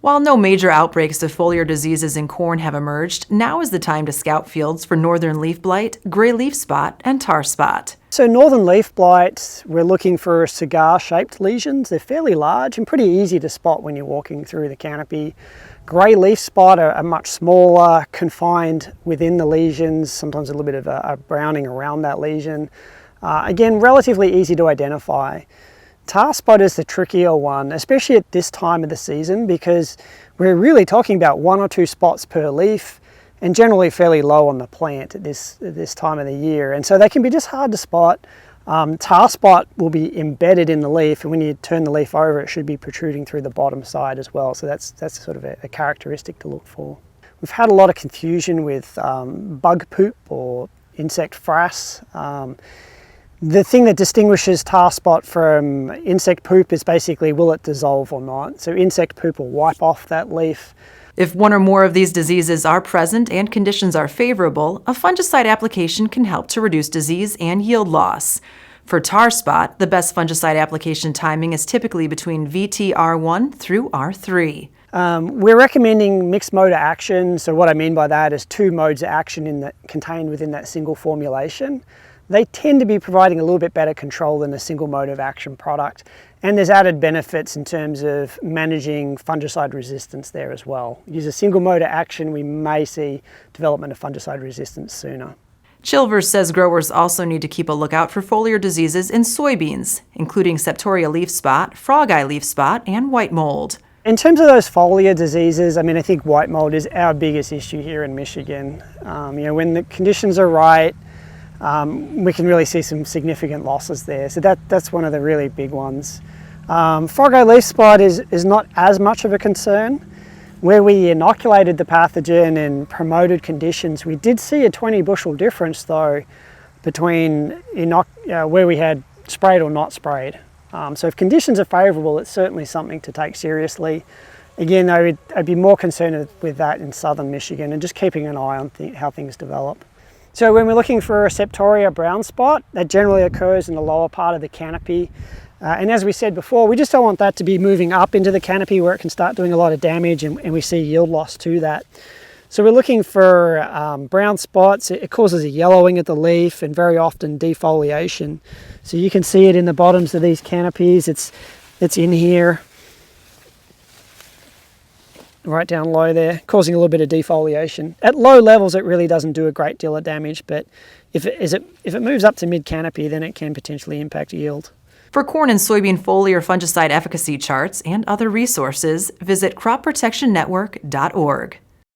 While no major outbreaks of foliar diseases in corn have emerged, now is the time to scout fields for northern leaf blight, gray leaf spot, and tar spot. So northern leaf blight, we're looking for cigar-shaped lesions. They're fairly large and pretty easy to spot when you're walking through the canopy. Grey leaf spot are much smaller, confined within the lesions, sometimes a little bit of a browning around that lesion. Again, relatively easy to identify. Tar spot is the trickier one, especially at this time of the season, because we're really talking about 1 or 2 spots per leaf and generally fairly low on the plant at this time of the year. And so they can be just hard to spot. Tar spot will be embedded in the leaf, and when you turn the leaf over, it should be protruding through the bottom side as well. So that's sort of a characteristic to look for. We've had a lot of confusion with bug poop or insect frass. The thing that distinguishes tar spot from insect poop is basically, will it dissolve or not? So insect poop will wipe off that leaf. If one or more of these diseases are present and conditions are favorable, a fungicide application can help to reduce disease and yield loss. For tar spot, the best fungicide application timing is typically between VT-R1 through R3. We're recommending mixed mode of action. So what I mean by that is 2 modes of action contained within that single formulation. They tend to be providing a little bit better control than a single mode of action product. And there's added benefits in terms of managing fungicide resistance there as well. Use a single mode of action, we may see development of fungicide resistance sooner. Chilvers says growers also need to keep a lookout for foliar diseases in soybeans, including septoria leaf spot, frog eye leaf spot, and white mold. In terms of those foliar diseases, I think white mold is our biggest issue here in Michigan. When the conditions are right, we can really see some significant losses there. So that's one of the really big ones. Frog eye leaf spot is not as much of a concern. Where we inoculated the pathogen and promoted conditions, we did see a 20 bushel difference though between where we had sprayed or not sprayed. So if conditions are favourable, it's certainly something to take seriously. Again, I'd be more concerned with that in southern Michigan and just keeping an eye on how things develop. So when we're looking for a septoria brown spot, that generally occurs in the lower part of the canopy. And as we said before, we just don't want that to be moving up into the canopy where it can start doing a lot of damage and we see yield loss to that. So we're looking for brown spots. It causes a yellowing at the leaf and very often defoliation. So you can see it in the bottoms of these canopies. It's in here, right down low there, causing a little bit of defoliation. At low levels, it really doesn't do a great deal of damage, but if it moves up to mid-canopy, then it can potentially impact yield. For corn and soybean foliar fungicide efficacy charts and other resources, visit cropprotectionnetwork.org.